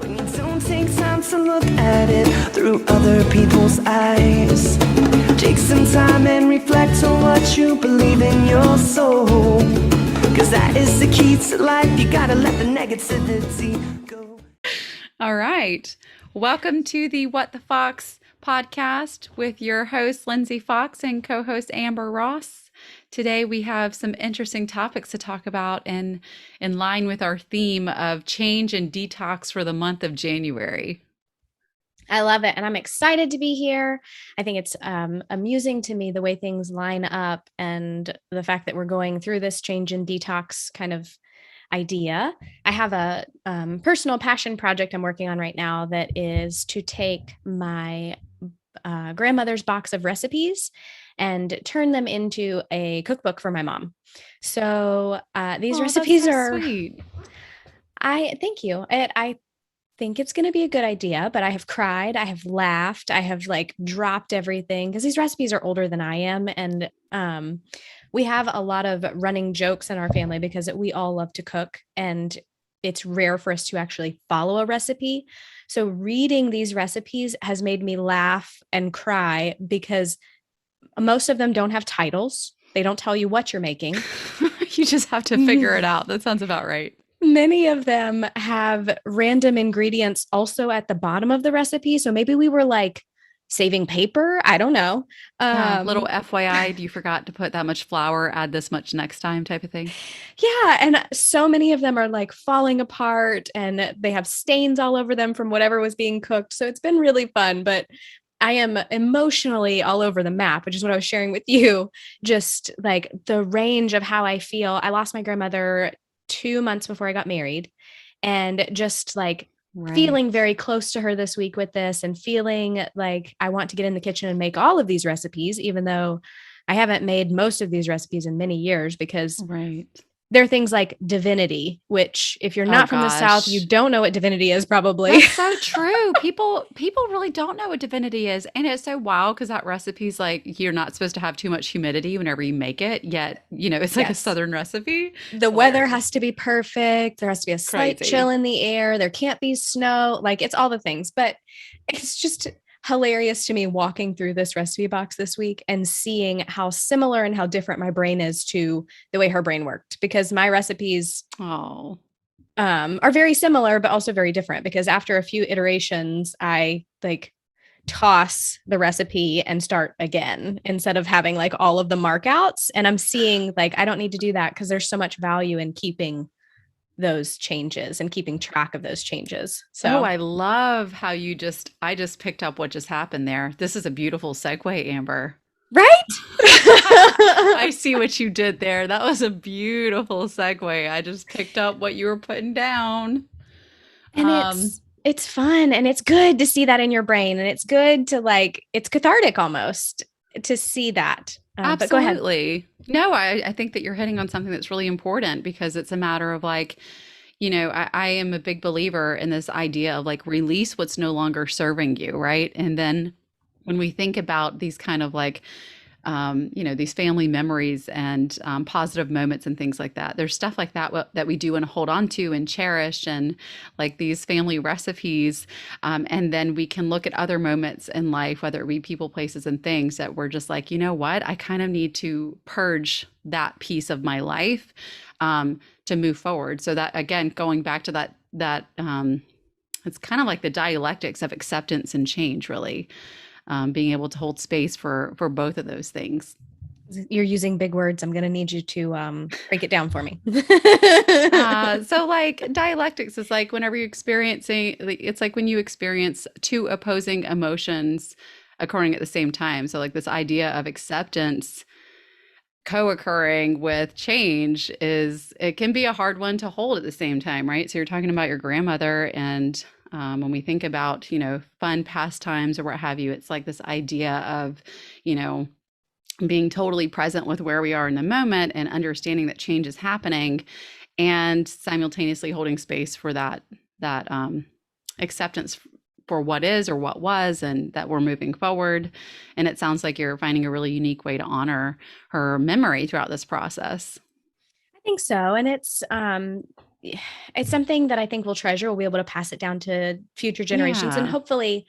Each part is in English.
When you don't take time to look at it through other people's eyes. Take some time and reflect on what you believe in your soul. Cause that is the key to life. You gotta let the negativity go. All right. Welcome to the What the Fox podcast with your host, Lindsey Fox, and co host, Amber Ross. Today, we have some interesting topics to talk about in line with our theme of change and detox for the month of January. I love it. And I'm excited to be here. I think it's amusing to me the way things line up and the fact that we're going through this change and detox kind of idea. I have a personal passion project I'm working on right now that is to take my grandmother's box of recipes and turn them into a cookbook for my mom. So these recipes that's so are sweet. Thank you. I think it's going to be a good idea, but I have cried, I have laughed, I have like dropped everything because these recipes are older than I am. And we have a lot of running jokes in our family because we all love to cook and it's rare for us to actually follow a recipe. So reading these recipes has made me laugh and cry because most of them don't have titles. They don't tell you what you're making. You just have to figure it out. That sounds about right. Many of them have random ingredients also at the bottom of the recipe. So maybe we were like saving paper. I don't know. Little FYI, you forgot to put that much flour, add this much next time type of thing. Yeah. And so many of them are like falling apart and they have stains all over them from whatever was being cooked. So it's been really fun, but I am emotionally all over the map, which is what I was sharing with you. Just like the range of how I feel. I lost my grandmother 2 months before I got married, and just like feeling very close to her this week with this and feeling like I want to get in the kitchen and make all of these recipes, even though I haven't made most of these recipes in many years because there are things like divinity, which if you're not from the South, you don't know what divinity is probably. That's so true. People really don't know what divinity is. And it's so wild because that recipe's like, you're not supposed to have too much humidity whenever you make it. Yet, it's like a Southern recipe. The weather has to be perfect. There has to be a slight chill in the air. There can't be snow. Like it's all the things, but it's just hilarious to me walking through this recipe box this week and seeing how similar and how different my brain is to the way her brain worked, because my recipes are very similar, but also very different because after a few iterations, I like toss the recipe and start again instead of having like all of the markouts. And I'm seeing like, I don't need to do that because there's so much value in keeping those changes and keeping track of those changes. So I love how I just picked up what just happened there. This is a beautiful segue, Amber. Right? I see what you did there. That was a beautiful segue. I just picked up what you were putting down. And it's fun and it's good to see that in your brain. And it's good to like, it's cathartic almost to see that. Absolutely. But go ahead. No, I think that you're hitting on something that's really important because it's a matter of like, I am a big believer in this idea of like release what's no longer serving you, right? And then when we think about these kind of like, these family memories and positive moments and things like that, there's stuff like that that we do want to hold on to and cherish, and like these family recipes. And then we can look at other moments in life, whether it be people, places, and things that we're just like, you know what, I kind of need to purge that piece of my life to move forward. So that, again, going back to that it's kind of like the dialectics of acceptance and change, really. Being able to hold space for both of those things. You're using big words. I'm going to need you to break it down for me. So like dialectics is like whenever you're experiencing, it's like when you experience two opposing emotions occurring at the same time. So like this idea of acceptance co-occurring with change it can be a hard one to hold at the same time, right? So you're talking about your grandmother, and when we think about, fun pastimes or what have you, it's like this idea of, being totally present with where we are in the moment and understanding that change is happening and simultaneously holding space for that acceptance for what is or what was, and that we're moving forward. And it sounds like you're finding a really unique way to honor her memory throughout this process. I think so. And it's it's something that I think we'll treasure. We'll be able to pass it down to future generations. And Yeah. hopefully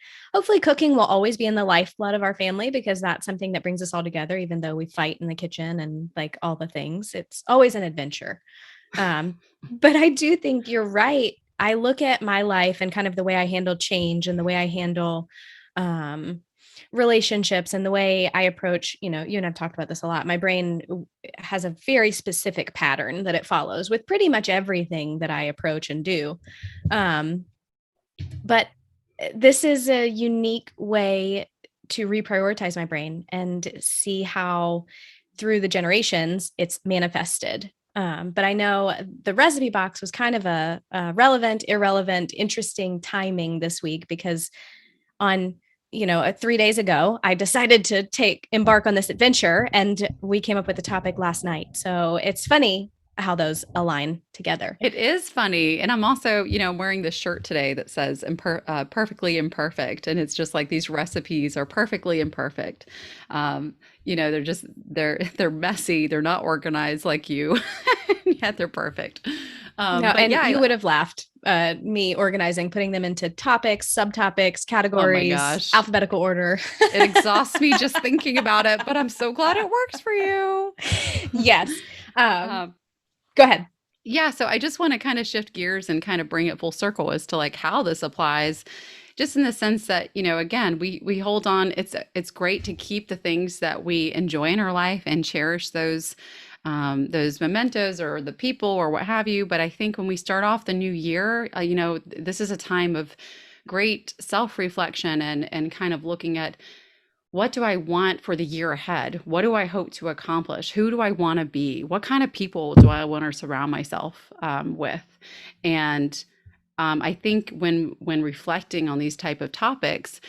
cooking will always be in the lifeblood of our family, because that's something that brings us all together, even though we fight in the kitchen and like all the things. It's always an adventure. But I do think you're right. I look at my life and kind of the way I handle change and the way I handle um, relationships and the way I approach, you and I've talked about this a lot. My brain has a very specific pattern that it follows with pretty much everything that I approach and do. Um, but this is a unique way to reprioritize my brain and see how through the generations it's manifested. But I know the recipe box was kind of a relevant, irrelevant, interesting timing this week, because on 3 days ago I decided to embark on this adventure, and we came up with the topic last night. So it's funny how those align together. It is funny. And I'm also, I'm wearing this shirt today that says perfectly imperfect. And it's just like these recipes are perfectly imperfect. They're messy. They're not organized like you, yet they're perfect. No, But and yeah, you would have laughed, me organizing, putting them into topics, subtopics, oh my categories, gosh, alphabetical order. it exhausts me just thinking about it, but I'm so glad it works for you. Yes. Um, Go ahead. Yeah, so I just want to kind of shift gears and kind of bring it full circle as to like how this applies, just in the sense that, again, we hold on. It's great to keep the things that we enjoy in our life and cherish those mementos or the people or what have you. But I think when we start off the new year, this is a time of great self-reflection and kind of looking at, what do I want for the year ahead? What do I hope to accomplish? Who do I want to be? What kind of people do I want to surround myself with? And I think when reflecting on these type of topics,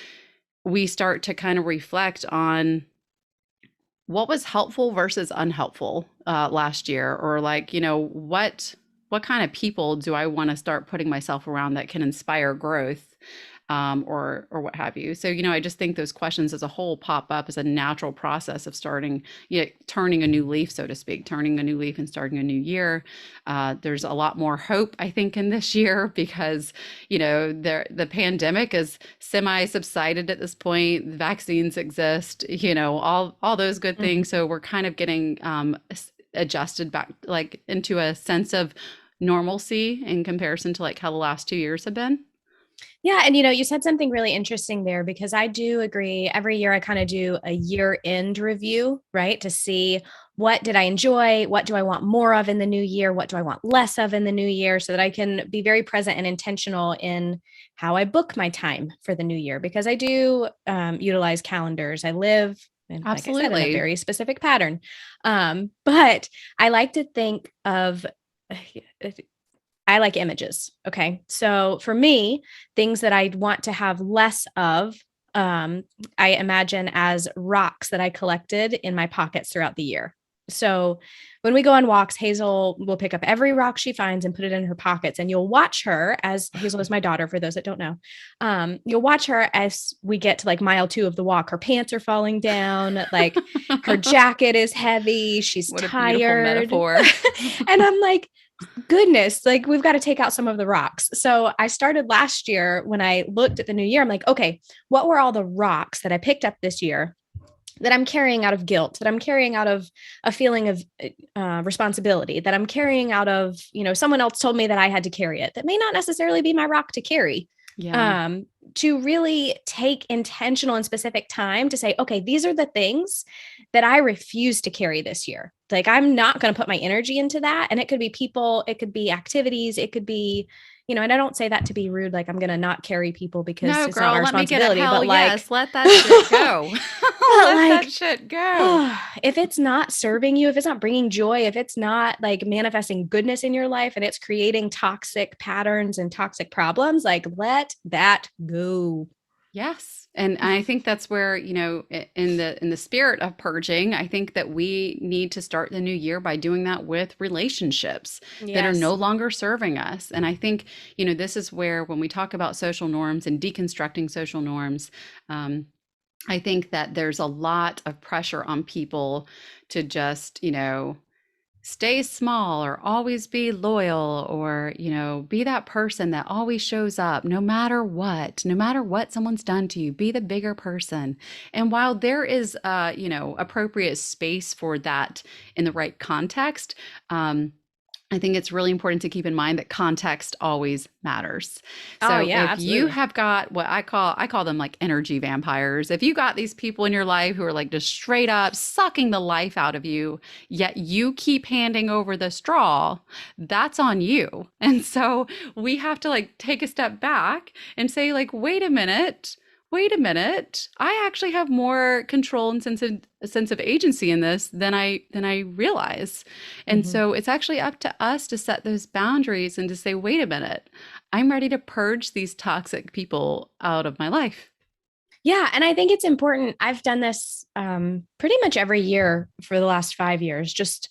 we start to kind of reflect on what was helpful versus unhelpful last year, or like, what kind of people do I want to start putting myself around that can inspire growth, or what have you. So, I just think those questions as a whole pop up as a natural process of starting, turning a new leaf, so to speak, turning a new leaf and starting a new year. There's a lot more hope, I think, in this year because, the pandemic is semi-subsided at this point. The vaccines exist, all those good things. So we're kind of getting adjusted back, like into a sense of normalcy in comparison to like how the last 2 years have been. Yeah. And you said something really interesting there, because I do agree. Every year I kind of do a year end review, right? To see, what did I enjoy? What do I want more of in the new year? What do I want less of in the new year? So that I can be very present and intentional in how I book my time for the new year, because I do utilize calendars. I live, and like I said, in a Absolutely. very specific pattern. But I like to think of, I like images. Okay. So for me, things that I want to have less of, I imagine as rocks that I collected in my pockets throughout the year. So when we go on walks, Hazel will pick up every rock she finds and put it in her pockets. And you'll watch her, as Hazel is my daughter, for those that don't know. You'll watch her as we get to like mile 2 of the walk. Her pants are falling down, like her jacket is heavy. She's What a beautiful tired. metaphor. And I'm like, goodness, like we've got to take out some of the rocks. So I started last year when I looked at the new year. I'm like, okay, what were all the rocks that I picked up this year that I'm carrying out of guilt, that I'm carrying out of a feeling of responsibility, that I'm carrying out of, someone else told me that I had to carry it, that may not necessarily be my rock to carry. Yeah. To really take intentional and specific time to say, okay, these are the things that I refuse to carry this year. Like, I'm not going to put my energy into that. And it could be people, it could be activities, it could be, and I don't say that to be rude, like I'm going to not carry people because No, it's not my girl, let me get a responsibility, hell but like, yes. Let that shit go. but Let like, that shit go. if it's not serving you, if it's not bringing joy, if it's not like manifesting goodness in your life and it's creating toxic patterns and toxic problems, like let that go. Yes. And I think that's where, in the spirit of purging, I think that we need to start the new year by doing that with relationships that are no Yes. longer serving us. And I think, this is where when we talk about social norms and deconstructing social norms, I think that there's a lot of pressure on people to just, stay small or always be loyal or, be that person that always shows up no matter what someone's done to you, be the bigger person. And while there is, appropriate space for that in the right context, I think it's really important to keep in mind that context always matters. Oh So yeah, if you absolutely. have got what I call them like energy vampires. If you got these people in your life who are like just straight up sucking the life out of you, yet you keep handing over the straw, that's on you. And so we have to like take a step back and say like, wait a minute, I actually have more control and sense of agency in this than I realize. And Mhm. so it's actually up to us to set those boundaries and to say, wait a minute, I'm ready to purge these toxic people out of my life. Yeah, and I think it's important. I've done this pretty much every year for the last 5 years, just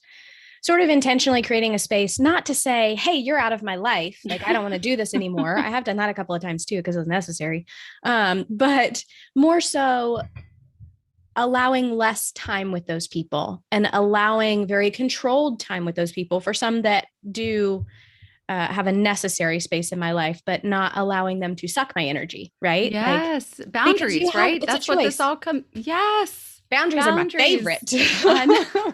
sort of intentionally creating a space, not to say, hey, you're out of my life. Like, I don't want to do this anymore. I have done that a couple of times too, because it was necessary. But more so allowing less time with those people and allowing very controlled time with those people for some that do have a necessary space in my life, but not allowing them to suck my energy, right? Like, Yes, because you boundaries, have, right? it's a That's what this choice. all come. Yes, Boundaries are my boundaries. favorite. I know.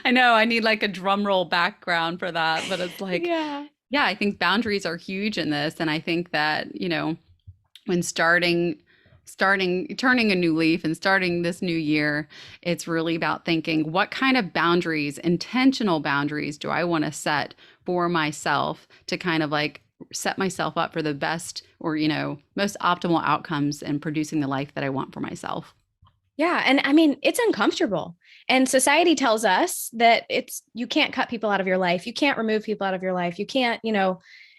I know. I need like a drum roll background for that, but it's like, Yeah. yeah, I think boundaries are huge in this, and I think that, when turning a new leaf and starting this new year, it's really about thinking, what kind of boundaries, intentional boundaries, do I want to set for myself to kind of like set myself up for the best or, most optimal outcomes and producing the life that I want for myself. Yeah. And I mean, it's uncomfortable. And society tells us that it's, you can't cut people out of your life. You can't remove people out of your life. You can't,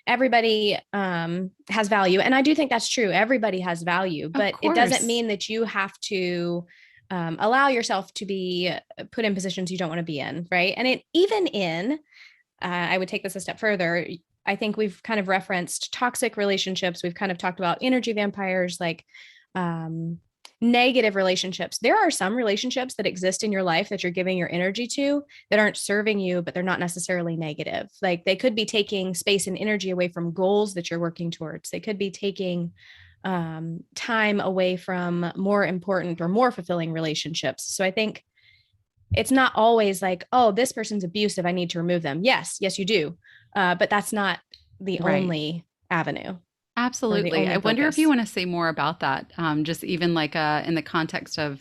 everybody has value. And I do think that's true. Everybody has value, Of but it doesn't course. mean that you have to allow yourself to be put in positions you don't want to be in. Right. And even in, I would take this a step further. I think we've kind of referenced toxic relationships. We've kind of talked about energy vampires, like um, negative relationships. There are some relationships that exist in your life that you're giving your energy to that aren't serving you, but they're not necessarily negative. Like they could be taking space and energy away from goals that you're working towards. They could be taking time away from more important or more fulfilling relationships. So I think it's not always like, oh, this person's abusive, I need to remove them. Yes, you do. But that's not the Right. only avenue or the Absolutely. I only wonder if you focus. want to say more about that, just even like in the context of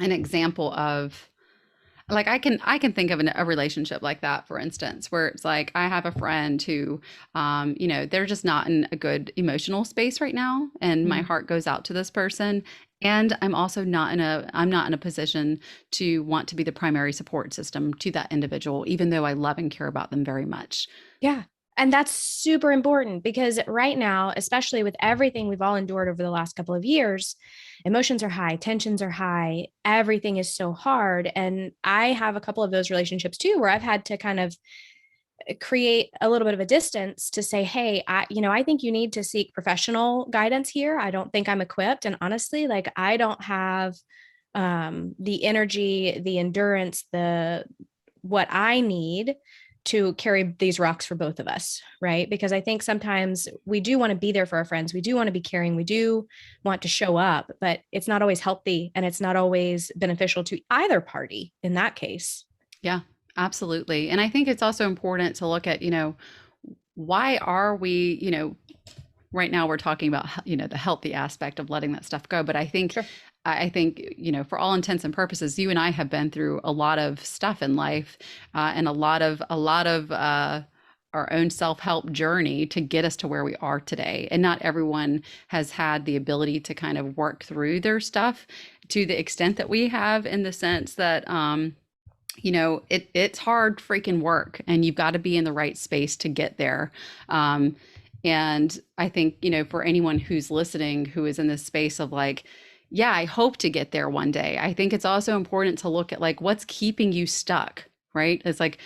an example of like I can think of a relationship like that, for instance, where it's like I have a friend who they're just not in a good emotional space right now, and my Mm. heart goes out to this person. And I'm not in a position to want to be the primary support system to that individual, even though I love and care about them very much. Yeah. And that's super important because right now, especially with everything we've all endured over the last couple of years, emotions are high, tensions are high, everything is so hard. And I have a couple of those relationships too, where I've had to kind of create a little bit of a distance to say, hey, I think you need to seek professional guidance here. I don't think I'm equipped. And honestly, like I don't have the energy, the endurance, the what I need to carry these rocks for both of us, right? Because I think sometimes we do want to be there for our friends. We do want to be caring. We do want to show up, but it's not always healthy and it's not always beneficial to either party in that case. Yeah, absolutely. And I think it's also important to look at, why are we, right now we're talking about, the healthy aspect of letting that stuff go. But Sure. I think, for all intents and purposes, you and I have been through a lot of stuff in life, and a lot of our own self-help journey to get us to where we are today. And not everyone has had the ability to kind of work through their stuff to the extent that we have, in the sense that, it's hard freaking work, and you've got to be in the right space to get there. Um, and I think, for anyone who's listening who is in this space of like, yeah, I hope to get there one day. I think it's also important to look at like what's keeping you stuck, right? It's like,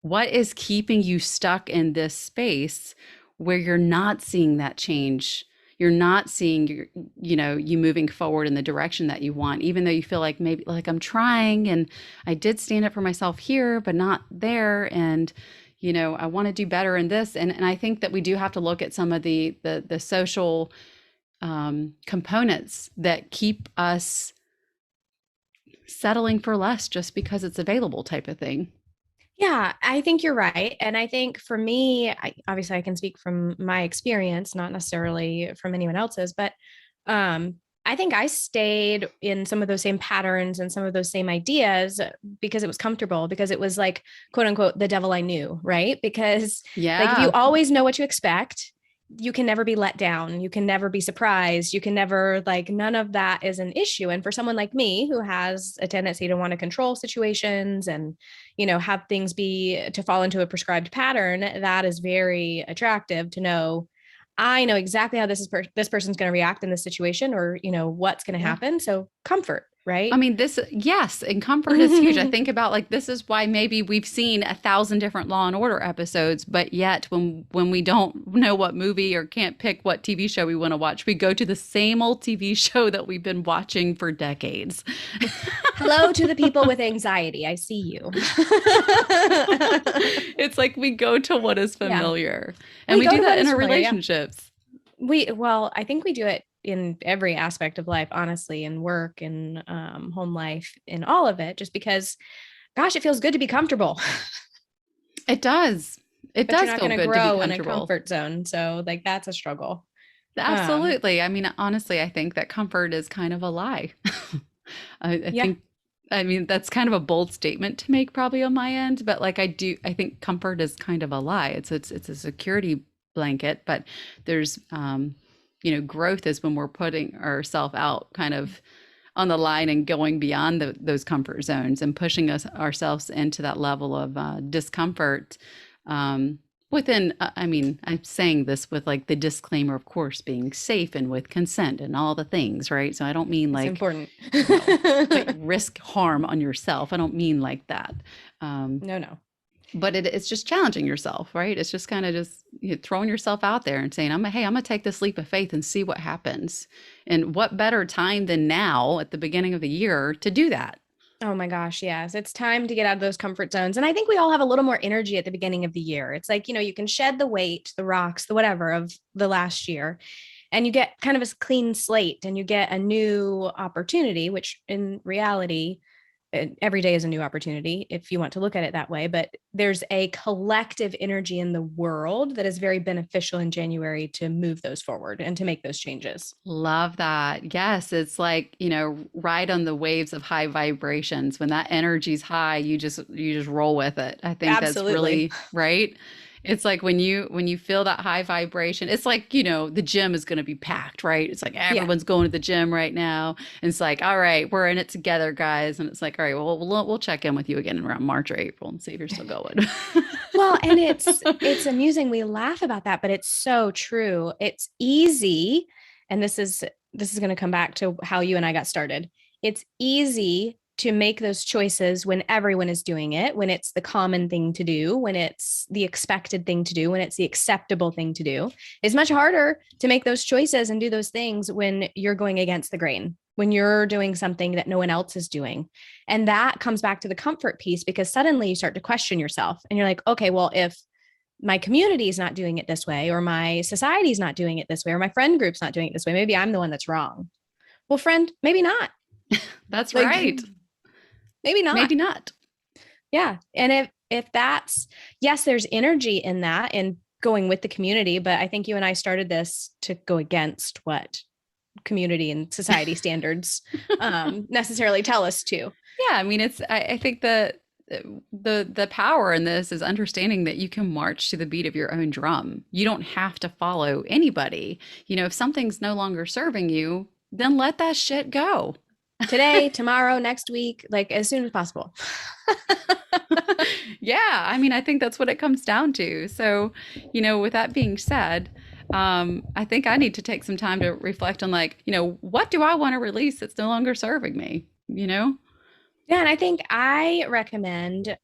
what is keeping you stuck in this space where you're not seeing that change? you're not seeing you moving forward in the direction that you want, even though you feel like maybe like I'm trying and I did stand up for myself here, but not there. And, I want to do better in this. And I think that we do have to look at some of the social components that keep us settling for less just because it's available type of thing. Yeah, I think you're right. And I think for me, obviously I can speak from my experience, not necessarily from anyone else's, but I think I stayed in some of those same patterns and some of those same ideas because it was comfortable, because it was like, quote unquote, the devil I knew, right? Because like if you Yeah. always know what you expect, you can never be let down. You can never be surprised. You can never, like, none of that is an issue. And for someone like me who has a tendency to want to control situations and, have things to fall into a prescribed pattern, that is very attractive to know. I know exactly how this person's going to react in this situation, or, what's going to Yeah. happen. So comfort, I right? mean, yes, and comfort is huge. I think about like this is why maybe we've seen 1,000 different Law and Order episodes, but yet when we don't know what movie or can't pick what TV show we want to watch, we go to the same old TV show that we've been watching for decades. Hello to the people with anxiety. I see you. It's like we go to what is Yeah. familiar, and we go do to that what in is our familiar. Yeah. relationships. Well, I think we do it in every aspect of life, honestly, in work, in home life, in all of it, just because, gosh, it feels good to be comfortable, It does. It but you're does not feel going to good to be grow in a comfortable. comfort zone. So like, that's a struggle. Um, Absolutely. I mean, honestly, I think that comfort is kind of a lie. I yeah, think, I mean, that's kind of a bold statement to make probably on my end, but like I think comfort is kind of a lie. It's a security blanket, but there's, growth is when we're putting ourselves out kind of on the line and going beyond those comfort zones and pushing ourselves into that level of discomfort. Um, Within, I mean, I'm saying this with like the disclaimer, of course, being safe and with consent and all the things, right? So I don't mean it's like, important. put risk harm on yourself. I don't mean like that. Um, No, no. but it's just challenging yourself, right? It's just kind of just throwing yourself out there and saying, hey, I'm gonna take this leap of faith and see what happens. And what better time than now at the beginning of the year to do that? Oh my gosh, yes. It's time to get out of those comfort zones. And I think we all have a little more energy at the beginning of the year. It's like, you can shed the weight, the rocks, the whatever of the last year, and you get kind of a clean slate and you get a new opportunity, which in reality, every day is a new opportunity if you want to look at it that way. But there's a collective energy in the world that is very beneficial in January to move those forward and to make those changes. Love that. Yes, it's like, ride on the waves of high vibrations. When that energy's high, you just roll with it. I think that's Absolutely. really right. It's like when you feel that high vibration, it's like, the gym is going to be packed, right? It's like Yeah. everyone's going to the gym right now. And it's like, all right, we're in it together, guys. And it's like, all right, well, we'll check in with you again around March or April and see if you're still going. Well, and it's amusing. We laugh about that, but it's so true. It's easy, and this is going to come back to how you and I got started. It's easy to make those choices when everyone is doing it, when it's the common thing to do, when it's the expected thing to do, when it's the acceptable thing to do. It's much harder to make those choices and do those things when you're going against the grain, when you're doing something that no one else is doing. And that comes back to the comfort piece, because suddenly you start to question yourself and you're like, okay, well, if my community is not doing it this way, or my society is not doing it this way, or my friend group's not doing it this way, maybe I'm the one that's wrong. Well, friend, maybe not. That's Like, right. maybe not. Maybe not. Yeah. And if that's, yes, there's energy in that and going with the community, but I think you and I started this to go against what community and society standards necessarily tell us to. Yeah, I mean, I think the power in this is understanding that you can march to the beat of your own drum. You don't have to follow anybody. If something's no longer serving you, then let that shit go. Today, tomorrow, next week, like as soon as possible. Yeah, I mean, I think that's what it comes down to. So, with that being said, I think I need to take some time to reflect on like, what do I want to release that's no longer serving me? Yeah, and I think I recommend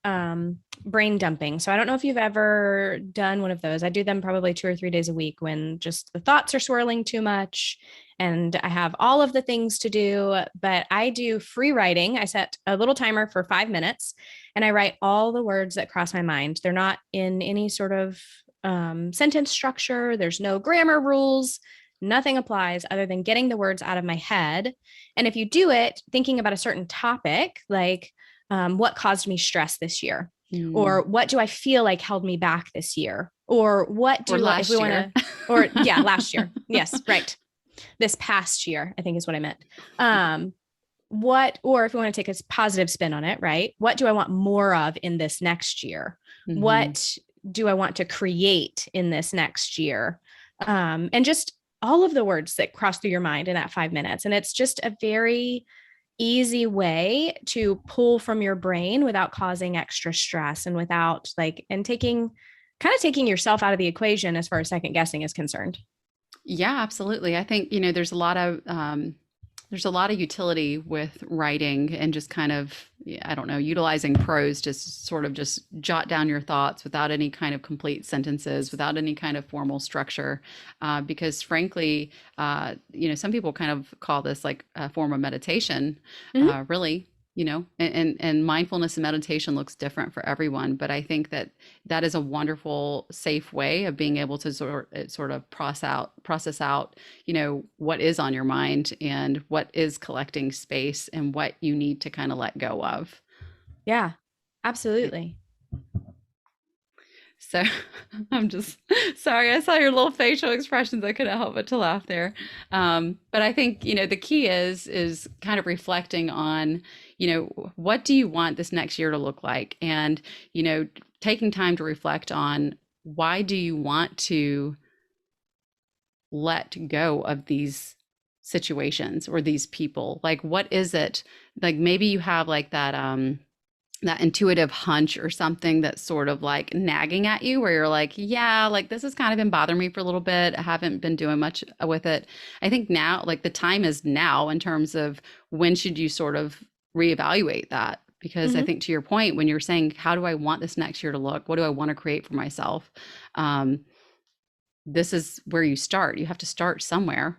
brain dumping. So I don't know if you've ever done one of those. I do them probably 2 or 3 days a week when just the thoughts are swirling too much and I have all of the things to do. But I do free writing. I set a little timer for 5 minutes and I write all the words that cross my mind. They're not in any sort of sentence structure, there's no grammar rules. Nothing applies other than getting the words out of my head. And if you do it thinking about a certain topic, like what caused me stress this year, or what do I feel like held me back this year, or what do if we want to, or yeah, last year, yes, right, this past year, I think is what I meant. Or if we want to take a positive spin on it, right? What do I want more of in this next year? What do I want to create in this next year? And just all of the words that cross through your mind in that 5 minutes. And it's just a very easy way to pull from your brain without causing extra stress and without taking yourself out of the equation as far as second guessing is concerned. Yeah, absolutely. I think, there's a lot of utility with writing and just kind of, I don't know, utilizing prose to sort of just jot down your thoughts without any kind of complete sentences, without any kind of formal structure. Because frankly, some people kind of call this like a form of meditation, really. And mindfulness and meditation looks different for everyone, but I think that is a wonderful, safe way of being able to sort of process out, what is on your mind and what is collecting space and what you need to kind of let go of. Yeah, absolutely. So I'm just sorry. I saw your little facial expressions. I couldn't help but to laugh there. But I think, the key is kind of reflecting on, what do you want this next year to look like? And, taking time to reflect on why do you want to let go of these situations or these people? Like, what is it? Like, maybe you have like that intuitive hunch or something that's sort of like nagging at you where you're like, yeah, like this has kind of been bothering me for a little bit. I haven't been doing much with it. I think now, like the time is now in terms of when should you sort of reevaluate that? Because I think to your point, when you're saying, how do I want this next year to look? What do I want to create for myself? This is where you start. You have to start somewhere.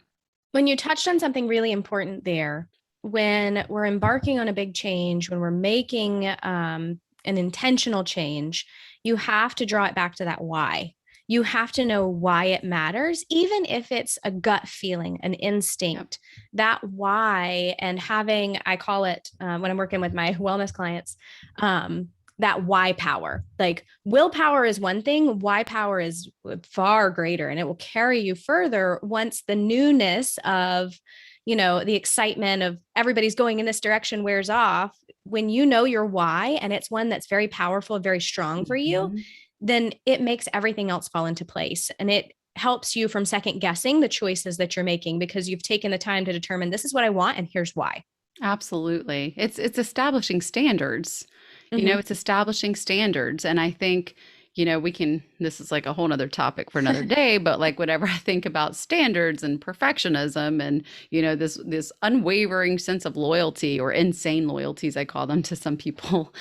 When you touched on something really important there, when we're embarking on a big change, when we're making an intentional change, you have to draw it back to that why. You have to know why it matters, even if it's a gut feeling, an instinct, that why. And I call it when I'm working with my wellness clients, that why power. Like willpower is one thing, why power is far greater, and it will carry you further once the newness of, the excitement of everybody's going in this direction wears off. When you know your why, and it's one that's very powerful, very strong for you, then it makes everything else fall into place. And it helps you from second guessing the choices that you're making because you've taken the time to determine this is what I want and here's why. Absolutely. It's establishing standards. It's establishing standards. And I think, this is like a whole nother topic for another day, but like whenever I think about standards and perfectionism and, this unwavering sense of loyalty or insane loyalties, I call them to some people,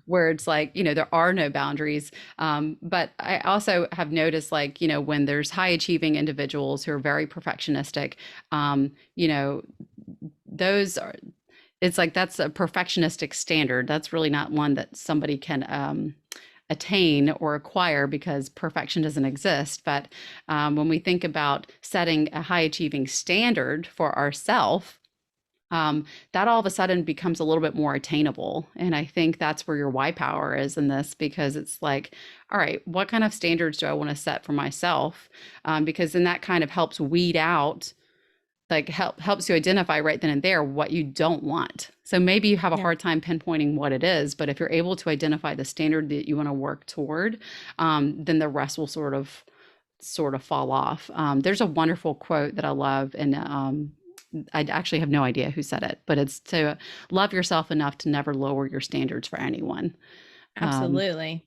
where it's like, there are no boundaries. But I also have noticed like, when there's high achieving individuals who are very perfectionistic, those are, it's like, that's a perfectionistic standard. That's really not one that somebody can, attain or acquire because perfection doesn't exist. But when we think about setting a high achieving standard for ourselves, that all of a sudden becomes a little bit more attainable. And I think that's where your why power is in this, because it's like, all right, what kind of standards do I want to set for myself? Because then that kind of helps weed out, like helps you identify right then and there what you don't want. So maybe you have a hard time pinpointing what it is, but if you're able to identify the standard that you want to work toward, then the rest will sort of fall off. There's a wonderful quote that I love, and I actually have no idea who said it, but it's to love yourself enough to never lower your standards for anyone. Absolutely.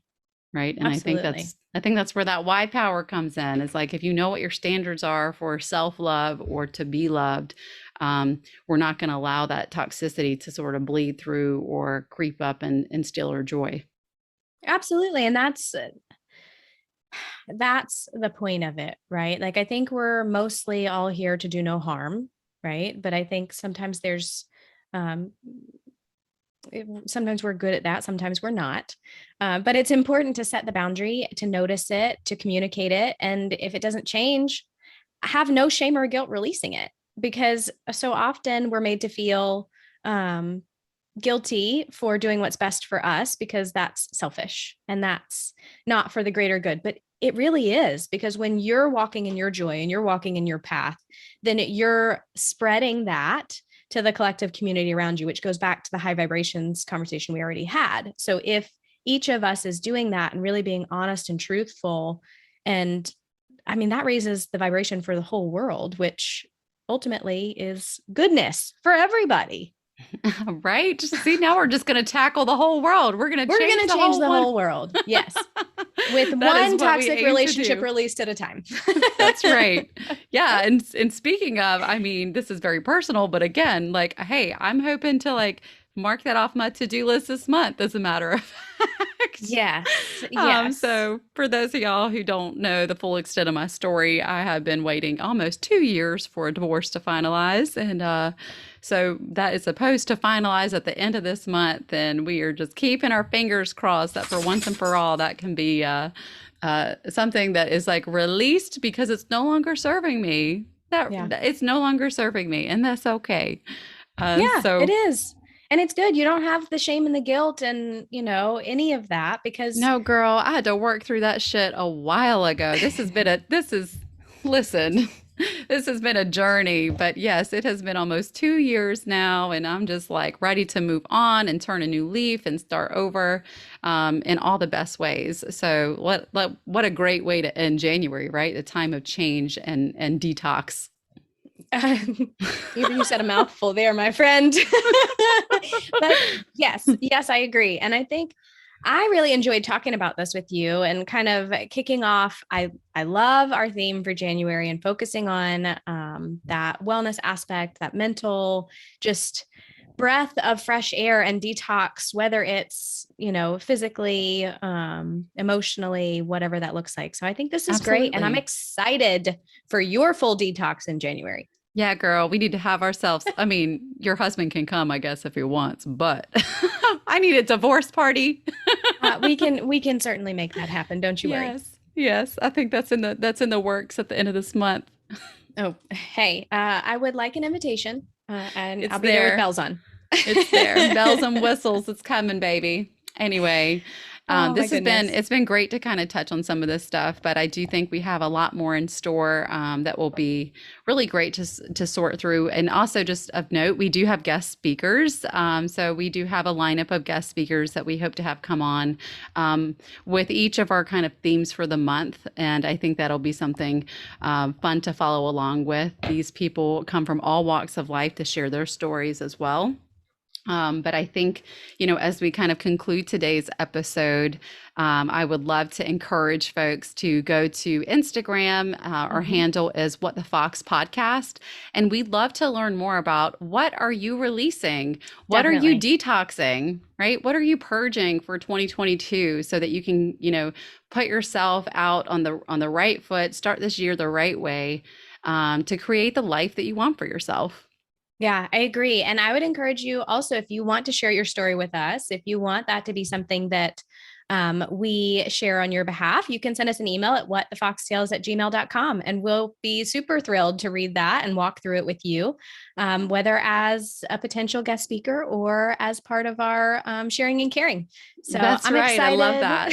Right. And Absolutely. I think that's where that why power comes in. It's like, if you know what your standards are for self-love or to be loved, we're not going to allow that toxicity to sort of bleed through or creep up and steal our joy. Absolutely. And that's the point of it, right? Like, I think we're mostly all here to do no harm, right? But I think sometimes um, sometimes we're good at that, sometimes we're not. But it's important to set the boundary, to notice it, to communicate it. And if it doesn't change, have no shame or guilt releasing it, because so often we're made to feel um, guilty for doing what's best for us because that's selfish and that's not for the greater good. But it really is, because when you're walking in your joy and you're walking in your path, then you're spreading that to the collective community around you, which goes back to the high vibrations conversation we already had. So if each of us is doing that and really being honest and truthful, and I mean, that raises the vibration for the whole world, which ultimately is goodness for everybody. Right? See, now we're just going to tackle the whole world. We're going to change The whole world. Yes. With one toxic relationship released at a time. That's right. Yeah. And speaking of, I mean, this is very personal, but again, like, hey, I'm hoping to like mark that off my to-do list this month, as a matter of fact. Yes. Yes. So for those of y'all who don't know the full extent of my story, I have been waiting almost 2 years for a divorce to finalize. And so that is supposed to finalize at the end of this month. And we are just keeping our fingers crossed that for once and for all, that can be something that is like released, because it's no longer serving me. It's no longer serving me, and that's okay. So it is. And it's good. You don't have the shame and the guilt and, any of that, because no, girl, I had to work through that shit a while ago. This has been a journey, but yes, it has been almost 2 years now. And I'm just like ready to move on and turn a new leaf and start over in all the best ways. So what a great way to end January, right? The time of change and detox. You said a mouthful there, my friend. But yes, I agree. And I think I really enjoyed talking about this with you and kind of kicking off. I love our theme for January and focusing on that wellness aspect, that mental, just breath of fresh air and detox, whether it's, physically, emotionally, whatever that looks like. So I think this is great. And I'm excited for your full detox in January. Yeah, girl, we need to have ourselves. I mean, your husband can come, I guess, if he wants, but I need a divorce party. We can certainly make that happen. Don't you worry. Yes. I think that's in the works at the end of this month. Oh, hey, I would like an invitation, and I'll be there with bells on. It's there, bells and whistles. It's coming, baby. Anyway. It's been great to kind of touch on some of this stuff, but I do think we have a lot more in store that will be really great to sort through. And also, just of note, we do have guest speakers. So we do have a lineup of guest speakers that we hope to have come on with each of our kind of themes for the month. And I think that'll be something fun to follow along with. These people come from all walks of life to share their stories as well. But I think, as we kind of conclude today's episode, I would love to encourage folks to go to Instagram. Our handle is What the Fox Podcast. And we'd love to learn more about what are you releasing? What are you detoxing, right? What are you purging for 2022 so that you can, put yourself out on the right foot, start this year the right way to create the life that you want for yourself. Yeah, I agree. And I would encourage you also, if you want to share your story with us, if you want that to be something that we share on your behalf, you can send us an email at whatthefoxtales@gmail.com, and we'll be super thrilled to read that and walk through it with you, whether as a potential guest speaker or as part of our sharing and caring. So I'm right. excited. I love that.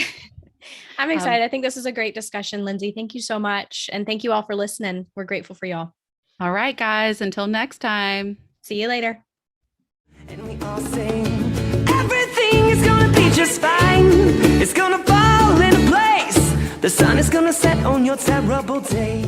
I'm excited. I think this is a great discussion, Lindsay. Thank you so much. And thank you all for listening. We're grateful for y'all. All right, guys, until next time. See you later. And we all sing, everything is gonna be just fine. It's gonna fall into place. The sun is gonna set on your terrible day.